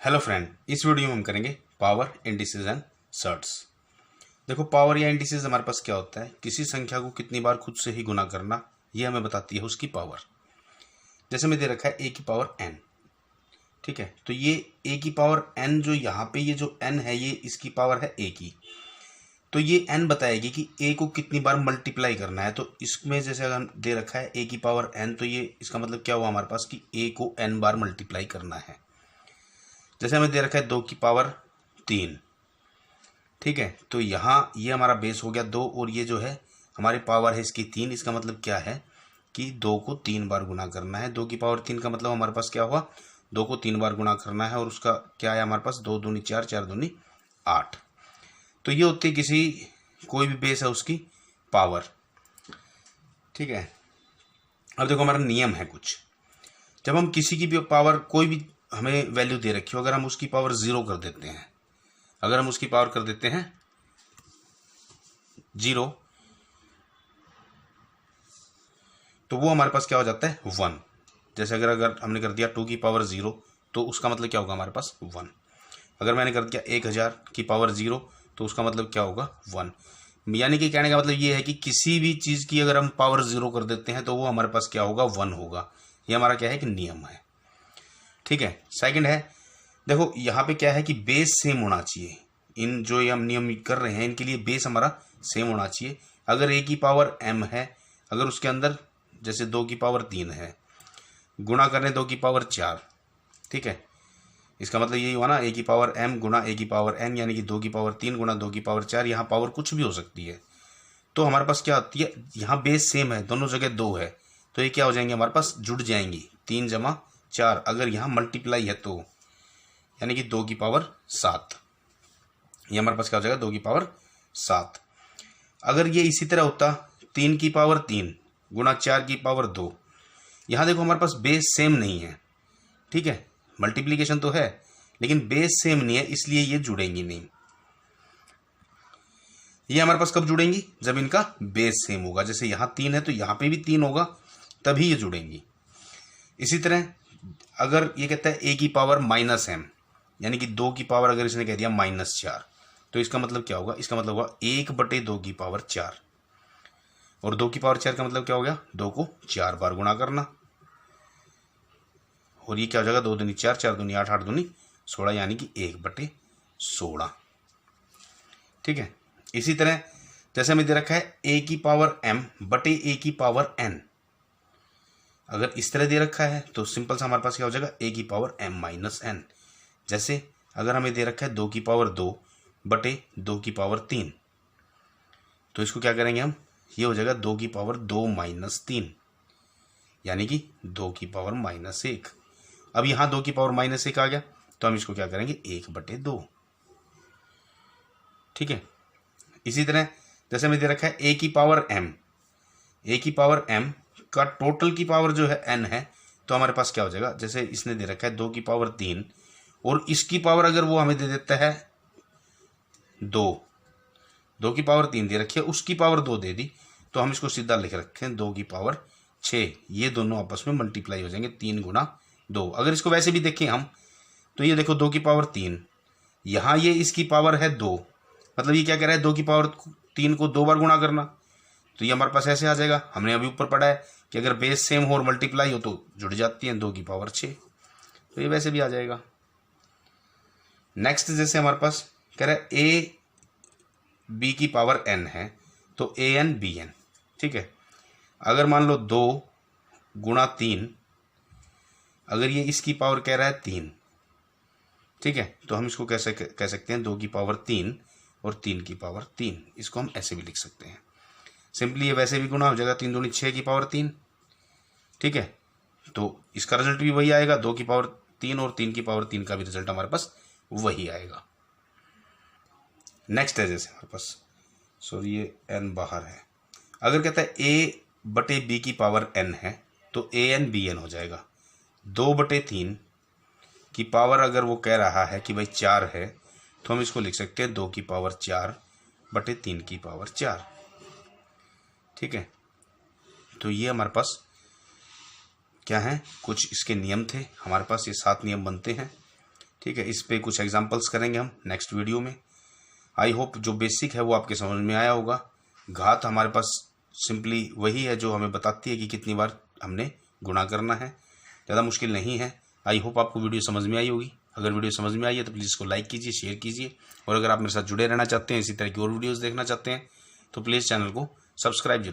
Hello friend, इस video में हम करेंगे पावर, इंडिसेस एंड सर्ट्स। देखो, पावर या इंडिसेस हमारे पास क्या होता है, किसी संख्या को कितनी बार खुद से ही गुना करना, ये हमें बताती है उसकी पावर। जैसे में दे रखा है a की पावर n, ठीक है। तो ये a की पावर n जो यहाँ पे ये जो n है, ये इसकी पावर है a की। तो ये n बताएगी कि a को कितनी बार मल्टीप्लाई करना है। तो इसमें जैसे अगर दे रखा है a की पावर n, तो ये इसका मतलब क्या हुआ हमारे पास कि a को n बार मल्टीप्लाई करना है। जैसे हमें दे रखा है 2 की पावर 3, ठीक है। तो यहाँ ये हमारा बेस हो गया 2 और ये जो है हमारी पावर है इसकी 3। इसका मतलब क्या है कि 2 को 3 बार गुना करना है। 2 की पावर 3 का मतलब हमारे पास क्या हुआ, 2 को 3 बार गुना करना है। और उसका क्या है हमारे पास, 2 दूनी 4, 4 दूनी 8। तो ये होती है किसी कोई भी बेस है उसकी पावर, ठीक है। अब देखो, हमारा नियम है कुछ। जब हम किसी की भी पावर, कोई भी हमें वैल्यू दे रखी हो, अगर हम उसकी पावर 0 कर देते हैं, अगर हम उसकी पावर कर देते हैं 0, तो वो हमारे पास क्या हो जाता है 1। जैसे अगर हमने कर दिया 2 की पावर 0, तो उसका मतलब क्या होगा हमारे पास 1। अगर मैंने कर दिया 1000 की पावर 0, तो उसका मतलब क्या होगा 1। यानी कि कहने का मतलब ये है कि किसी भी चीज़ की अगर हम पावर 0 कर देते हैं तो वो हमारे पास क्या होगा 1 होगा। ये हमारा क्या है कि नियम है, ठीक है। सेकंड है, देखो यहाँ पे क्या है कि बेस सेम होना चाहिए। इन जो ये हम नियम कर रहे हैं इनके लिए बेस हमारा सेम होना चाहिए। अगर a की पावर m है, अगर उसके अंदर जैसे 2 की पावर 3 है, गुणा करें 2 की पावर 4, ठीक है। इसका मतलब यही हुआ ना, a की पावर m गुणा a की पावर n, यानी कि 2 की पावर 3 गुणा 2 की पावर 4। यहाँ पावर कुछ भी हो सकती है। तो हमारे पास क्या होती है, यहाँ बेस सेम है, दोनों जगह 2 है, तो ये क्या हो जाएंगे हमारे पास, जुड़ जाएंगी 3 जमा 4। अगर यहाँ मल्टीप्लाई है तो यानी कि 2 की पावर 7, ये हमारे पास क्या हो जाएगा 2 की पावर 7। अगर ये इसी तरह होता 3 की पावर 3 गुणा 4 की पावर 2, यहाँ देखो हमारे पास बेस सेम नहीं है, ठीक है। मल्टीप्लीकेशन तो है लेकिन बेस सेम नहीं है, इसलिए ये जुड़ेंगी नहीं। ये हमारे पास कब जुड़ेंगी, जब इनका बेस सेम होगा। जैसे यहाँ 3 है तो यहाँ पे भी 3 होगा, तभी ये जुड़ेंगी। इसी तरह अगर ये कहता है a की पावर माइनस m, यानी कि 2 की पावर अगर इसने कह दिया -4, तो इसका मतलब क्या होगा, इसका मतलब होगा 1/2 की पावर 4। और 2 की पावर 4 का मतलब क्या हो गया, 2 को 4 बार गुणा करना। और ये क्या हो जाएगा, 2 दूनी 4, 4 दूनी 8, 8 दूनी 16, यानी कि 1/16, ठीक है। इसी तरह जैसे हमें दे रखा है a की पावर m बटे a की पावर n, अगर इस तरह दे रखा है तो सिंपल सा हमारे पास क्या हो जाएगा, a की पावर m माइनस n। जैसे अगर हमें दे रखा है 2 की पावर 2 बटे 2 की पावर 3, तो इसको क्या करेंगे हम, ये हो जाएगा 2 की पावर 2 माइनस 3, यानी कि 2 की पावर -1। अब यहाँ 2 की पावर -1 आ गया, तो हम इसको क्या करेंगे 1/2, ठीक है। इसी तरह जैसे हमें दे रखा है a की पावर m, a की पावर m का टोटल की पावर जो है n है, तो हमारे पास क्या हो जाएगा, जैसे इसने दे रखा है 2 की पावर 3 और इसकी पावर अगर वो हमें दे देता है 2 की पावर 3 दे रखी है, उसकी पावर 2 दे दी, तो हम इसको सीधा लिख रखे हैं 2 की पावर 6। ये दोनों आपस में मल्टीप्लाई हो जाएंगे 3 गुणा 2। अगर इसको वैसे भी देखें हम, तो ये देखो 2 की पावर 3, यहाँ ये इसकी पावर है 2, मतलब ये क्या कह रहा है 2 की पावर 3 को 2 बार गुणा करना। तो ये हमारे पास ऐसे आ जाएगा। हमने अभी ऊपर पढ़ा है कि अगर बेस सेम हो और मल्टीप्लाई हो तो जुड़ जाती हैं 2 की पावर 6, तो ये वैसे भी आ जाएगा। नेक्स्ट जैसे हमारे पास कह रहा है a b की पावर n है, तो an bn, ठीक है। अगर मान लो 2 गुणा 3, अगर ये इसकी पावर कह रहा है 3, ठीक है, तो हम इसको कैसे कह सकते हैं 2 की पावर 3 और 3 की पावर 3। इसको हम ऐसे भी लिख सकते हैं सिंपली, ये वैसे भी गुणा हो जाएगा 3 दूनी 6 की पावर 3, ठीक है। तो इसका रिजल्ट भी वही आएगा, 2 की पावर 3 और 3 की पावर 3 का भी रिजल्ट हमारे पास वही आएगा। नेक्स्ट है जैसे हमारे पास, सॉरी ये n बाहर है, अगर कहता है a/b की पावर n है, तो an bn हो जाएगा। 2/3 की पावर अगर वो कह रहा है कि भाई 4 है, तो हम इसको लिख सकते हैं 2 की पावर 4/3 की पावर 4, ठीक है। तो ये हमारे पास क्या है, कुछ इसके नियम थे। हमारे पास ये 7 नियम बनते हैं, ठीक है, इस पे कुछ एग्जांपल्स करेंगे हम नेक्स्ट वीडियो में। आई होप जो बेसिक है वो आपके समझ में आया होगा। घात हमारे पास सिंपली वही है जो हमें बताती है कि कितनी बार हमने गुणा करना है, ज़्यादा मुश्किल नहीं है। आई होप आपको वीडियो समझ में आई होगी। अगर वीडियो समझ में आई है तो प्लीज़ इसको लाइक कीजिए, शेयर कीजिए, और अगर आप मेरे साथ जुड़े रहना चाहते हैं, इसी तरह की और वीडियोज़ देखना चाहते हैं, तो प्लीज़ चैनल को सब्सक्राइब जरूर